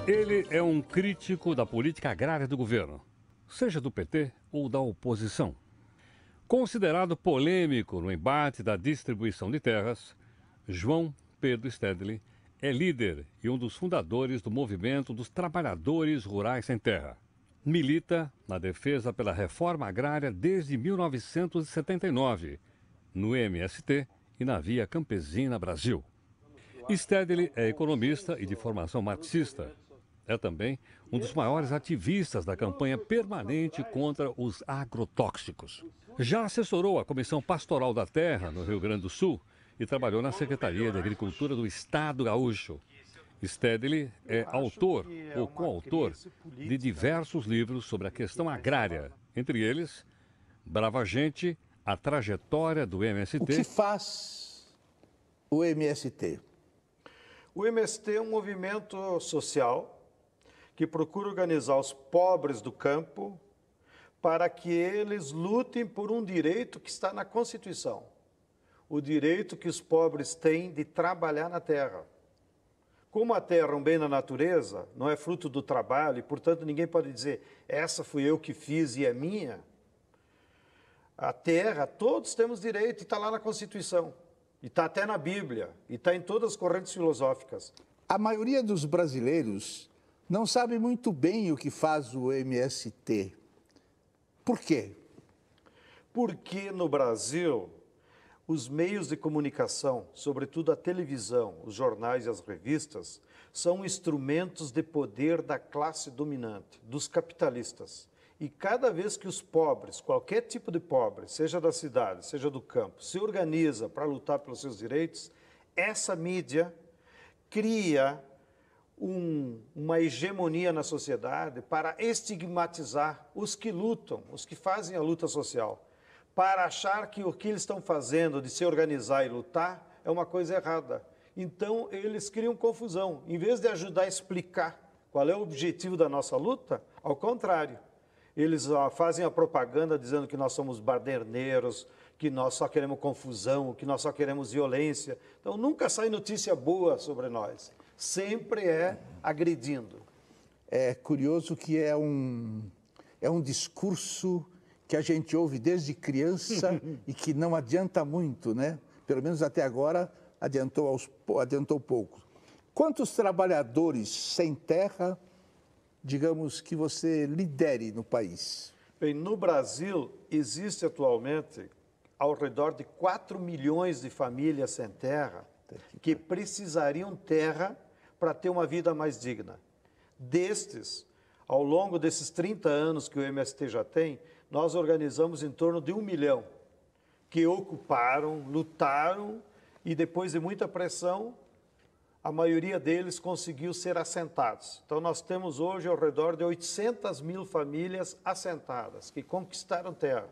Ele é um crítico da política agrária do governo, seja do PT ou da oposição. Considerado polêmico no embate da distribuição de terras, João Pedro Stedley é líder e um dos fundadores do movimento dos trabalhadores rurais sem terra. Milita na defesa pela reforma agrária desde 1979, no MST e na Via Campesina Brasil. Stedley é economista e de formação marxista. É também um dos maiores ativistas da campanha permanente contra os agrotóxicos. Já assessorou a Comissão Pastoral da Terra, no Rio Grande do Sul, e trabalhou na Secretaria de Agricultura do Estado Gaúcho. Stedley é autor ou coautor de diversos livros sobre a questão agrária, entre eles, Brava Gente, a trajetória do MST. O que faz o MST? O MST é um movimento social que procura organizar os pobres do campo para que eles lutem por um direito que está na Constituição. O direito que os pobres têm de trabalhar na terra. Como a terra é um bem da natureza, não é fruto do trabalho, e, portanto, ninguém pode dizer, essa fui eu que fiz e é minha. A terra, todos temos direito, e está lá na Constituição. E está até na Bíblia, e está em todas as correntes filosóficas. A maioria dos brasileiros não sabe muito bem o que faz o MST. Por quê? Porque no Brasil, os meios de comunicação, sobretudo a televisão, os jornais e as revistas, são instrumentos de poder da classe dominante, dos capitalistas. E cada vez que os pobres, qualquer tipo de pobre, seja da cidade, seja do campo, se organiza para lutar pelos seus direitos, essa mídia cria uma hegemonia na sociedade para estigmatizar os que lutam, os que fazem a luta social, para achar que o que eles estão fazendo de se organizar e lutar é uma coisa errada. Então, eles criam confusão. Em vez de ajudar a explicar qual é o objetivo da nossa luta, ao contrário. Eles fazem a propaganda dizendo que nós somos baderneiros, que nós só queremos confusão, que nós só queremos violência. Então, nunca sai notícia boa sobre nós. Sempre é agredindo. É curioso que é um discurso que a gente ouve desde criança e que não adianta muito, né? Pelo menos até agora adiantou pouco. Quantos trabalhadores sem terra, digamos, que você lidere no país? Bem, no Brasil, existe atualmente ao redor de 4 milhões de famílias sem terra que precisariam terra para ter uma vida mais digna. Destes, ao longo desses 30 anos que o MST já tem, nós organizamos em torno de 1 milhão que ocuparam, lutaram e depois de muita pressão, a maioria deles conseguiu ser assentados. Então, nós temos hoje ao redor de 800 mil famílias assentadas, que conquistaram terra.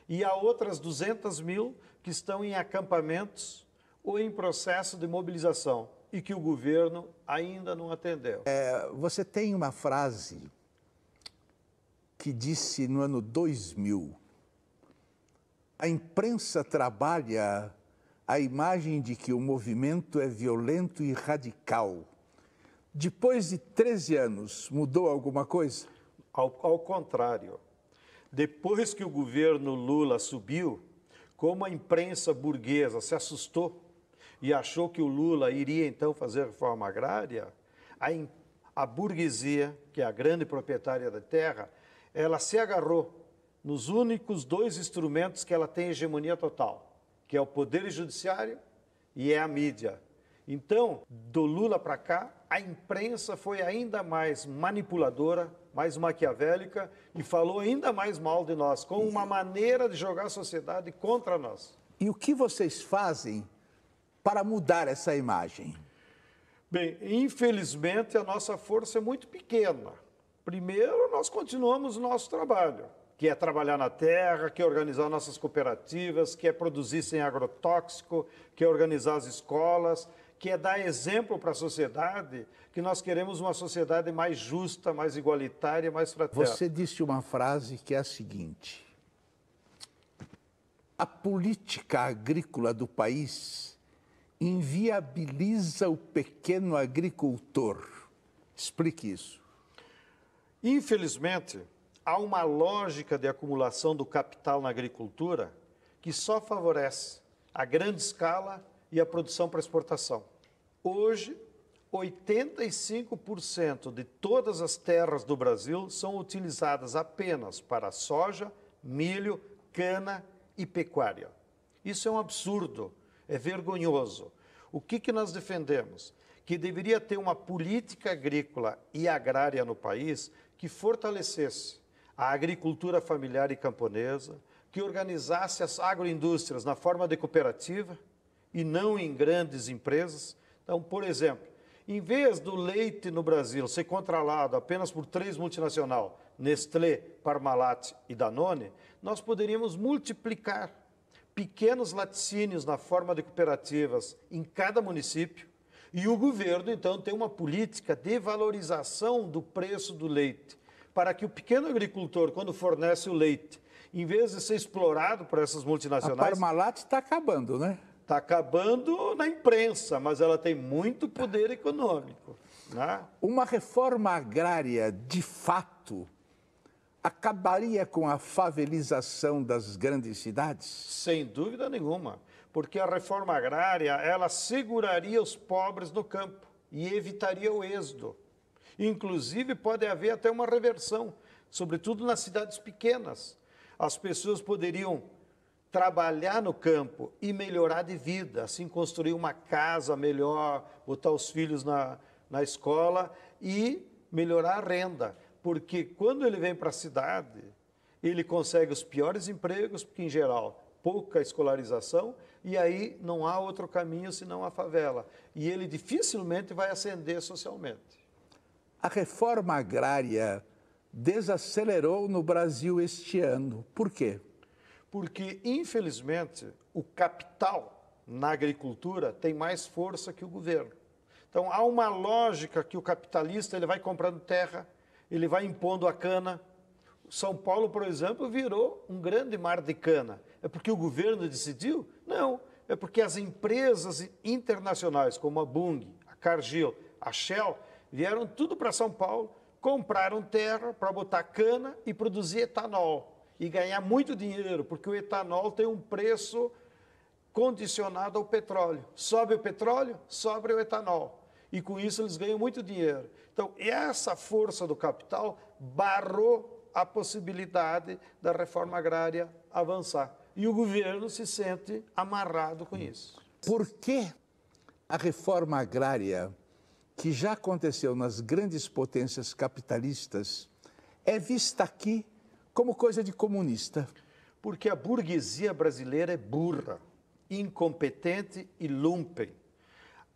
E há outras 200 mil que estão em acampamentos ou em processo de mobilização e que o governo ainda não atendeu. Você tem uma frase que disse no ano 2000, a imprensa trabalha a imagem de que o movimento é violento e radical. Depois de 13 anos, mudou alguma coisa? Ao contrário. Depois que o governo Lula subiu, como a imprensa burguesa se assustou e achou que o Lula iria então fazer reforma agrária, a burguesia, que é a grande proprietária da terra, ela se agarrou nos únicos 2 instrumentos que ela tem hegemonia total, que é o poder judiciário e é a mídia. Então, do Lula para cá, a imprensa foi ainda mais manipuladora, mais maquiavélica e falou ainda mais mal de nós, com uma maneira de jogar a sociedade contra nós. E o que vocês fazem para mudar essa imagem? Bem, infelizmente a nossa força é muito pequena. Primeiro, nós continuamos o nosso trabalho, que é trabalhar na terra, que é organizar nossas cooperativas, que é produzir sem agrotóxico, que é organizar as escolas, que é dar exemplo para a sociedade, que nós queremos uma sociedade mais justa, mais igualitária, mais fraterna. Você disse uma frase que é a seguinte: a política agrícola do país inviabiliza o pequeno agricultor. Explique isso. Infelizmente, há uma lógica de acumulação do capital na agricultura que só favorece a grande escala e a produção para exportação. Hoje, 85% de todas as terras do Brasil são utilizadas apenas para soja, milho, cana e pecuária. Isso é um absurdo, é vergonhoso. O que nós defendemos? Que deveria ter uma política agrícola e agrária no país que fortalecesse a agricultura familiar e camponesa, que organizasse as agroindústrias na forma de cooperativa e não em grandes empresas. Então, por exemplo, em vez do leite no Brasil ser controlado apenas por 3 multinacionais, Nestlé, Parmalat e Danone, nós poderíamos multiplicar pequenos laticínios na forma de cooperativas em cada município e o governo, então, tem uma política de valorização do preço do leite, para que o pequeno agricultor, quando fornece o leite, em vez de ser explorado por essas multinacionais... A Parmalat está acabando, né? Está acabando na imprensa, mas ela tem muito poder econômico, né? Uma reforma agrária, de fato, acabaria com a favelização das grandes cidades? Sem dúvida nenhuma, porque a reforma agrária, ela seguraria os pobres no campo e evitaria o êxodo. Inclusive, pode haver até uma reversão, sobretudo nas cidades pequenas. As pessoas poderiam trabalhar no campo e melhorar de vida, assim construir uma casa melhor, botar os filhos na escola e melhorar a renda. Porque quando ele vem para a cidade, ele consegue os piores empregos, porque, em geral, pouca escolarização, e aí não há outro caminho senão a favela. E ele dificilmente vai ascender socialmente. A reforma agrária desacelerou no Brasil este ano. Por quê? Porque, infelizmente, o capital na agricultura tem mais força que o governo. Então, há uma lógica que o capitalista ele vai comprando terra, ele vai impondo a cana. São Paulo, por exemplo, virou um grande mar de cana. É porque o governo decidiu? Não. É porque as empresas internacionais, como a Bunge, a Cargill, a Shell, vieram tudo para São Paulo, compraram terra para botar cana e produzir etanol. E ganhar muito dinheiro, porque o etanol tem um preço condicionado ao petróleo. Sobe o petróleo, sobe o etanol. E com isso eles ganham muito dinheiro. Então, essa força do capital barrou a possibilidade da reforma agrária avançar. E o governo se sente amarrado com isso. Por que a reforma agrária, que já aconteceu nas grandes potências capitalistas, é vista aqui como coisa de comunista? Porque a burguesia brasileira é burra, incompetente e lumpen.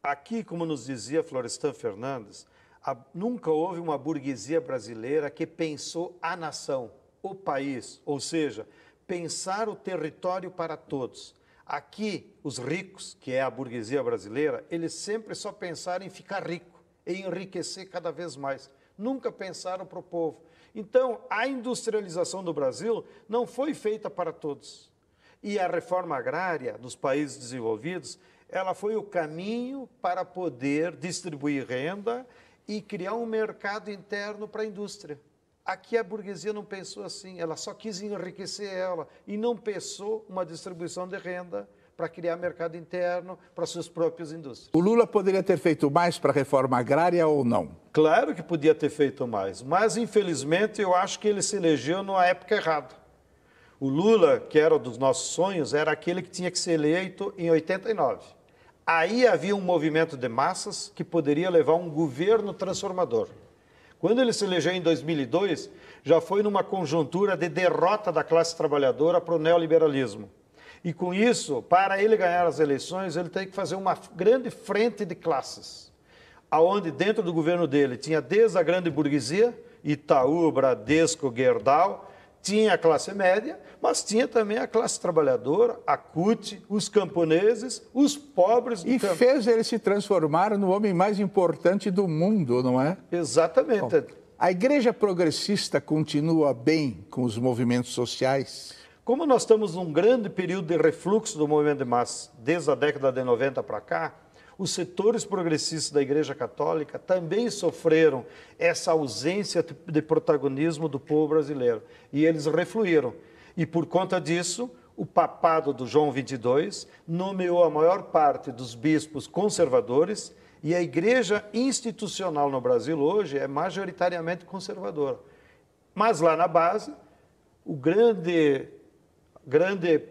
Aqui, como nos dizia Florestan Fernandes, nunca houve uma burguesia brasileira que pensou a nação, o país, ou seja, pensar o território para todos. Aqui, os ricos, que é a burguesia brasileira, eles sempre só pensaram em ficar rico, em enriquecer cada vez mais. Nunca pensaram para o povo. Então, a industrialização do Brasil não foi feita para todos. E a reforma agrária dos países desenvolvidos, ela foi o caminho para poder distribuir renda e criar um mercado interno para a indústria. Aqui a burguesia não pensou assim, ela só quis enriquecer ela e não pensou uma distribuição de renda para criar mercado interno para suas próprias indústrias. O Lula poderia ter feito mais para a reforma agrária ou não? Claro que podia ter feito mais, mas infelizmente eu acho que ele se elegeu na época errada. O Lula, que era um dos nossos sonhos, era aquele que tinha que ser eleito em 89. Aí havia um movimento de massas que poderia levar um governo transformador. Quando ele se elegeu em 2002, já foi numa conjuntura de derrota da classe trabalhadora para o neoliberalismo. E com isso, para ele ganhar as eleições, ele tem que fazer uma grande frente de classes, aonde dentro do governo dele tinha desde a grande burguesia, Itaú, Bradesco, Gerdau, tinha a classe média, mas tinha também a classe trabalhadora, a CUT, os camponeses, os pobres do campo. E fez ele se transformar no homem mais importante do mundo, não é? Exatamente. Bom, a igreja progressista continua bem com os movimentos sociais? Como nós estamos num grande período de refluxo do movimento de massa, desde a década de 90 para cá, os setores progressistas da Igreja Católica também sofreram essa ausência de protagonismo do povo brasileiro. E eles refluíram. E por conta disso, o papado do João XXII nomeou a maior parte dos bispos conservadores e a igreja institucional no Brasil hoje é majoritariamente conservadora. Mas lá na base, o grande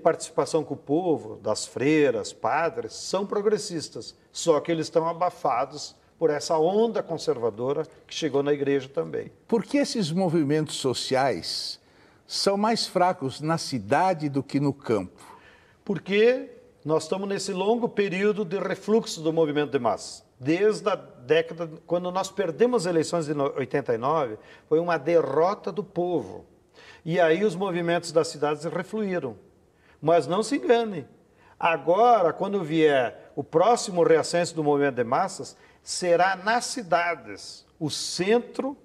participação com o povo, das freiras, padres, são progressistas, só que eles estão abafados por essa onda conservadora que chegou na igreja também. Por que esses movimentos sociais são mais fracos na cidade do que no campo? Porque nós estamos nesse longo período de refluxo do movimento de massa. Desde a década, quando nós perdemos as eleições de 89, foi uma derrota do povo. E aí os movimentos das cidades refluíram. Mas não se engane, agora, quando vier o próximo reascenso do movimento de massas, será nas cidades o centro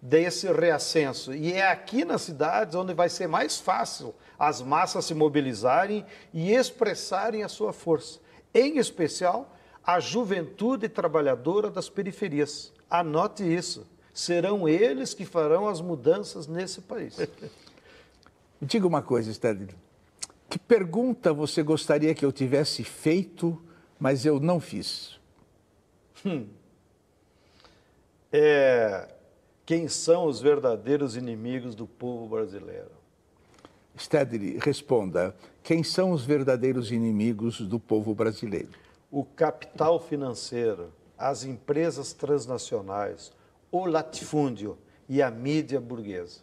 desse reascenso. E é aqui nas cidades onde vai ser mais fácil as massas se mobilizarem e expressarem a sua força. Em especial, a juventude trabalhadora das periferias. Anote isso. Serão eles que farão as mudanças nesse país. Me diga uma coisa, Stedley. Que pergunta você gostaria que eu tivesse feito, mas eu não fiz? Quem são os verdadeiros inimigos do povo brasileiro? Stedley, responda. Quem são os verdadeiros inimigos do povo brasileiro? O capital financeiro, as empresas transnacionais, o latifúndio e a mídia burguesa.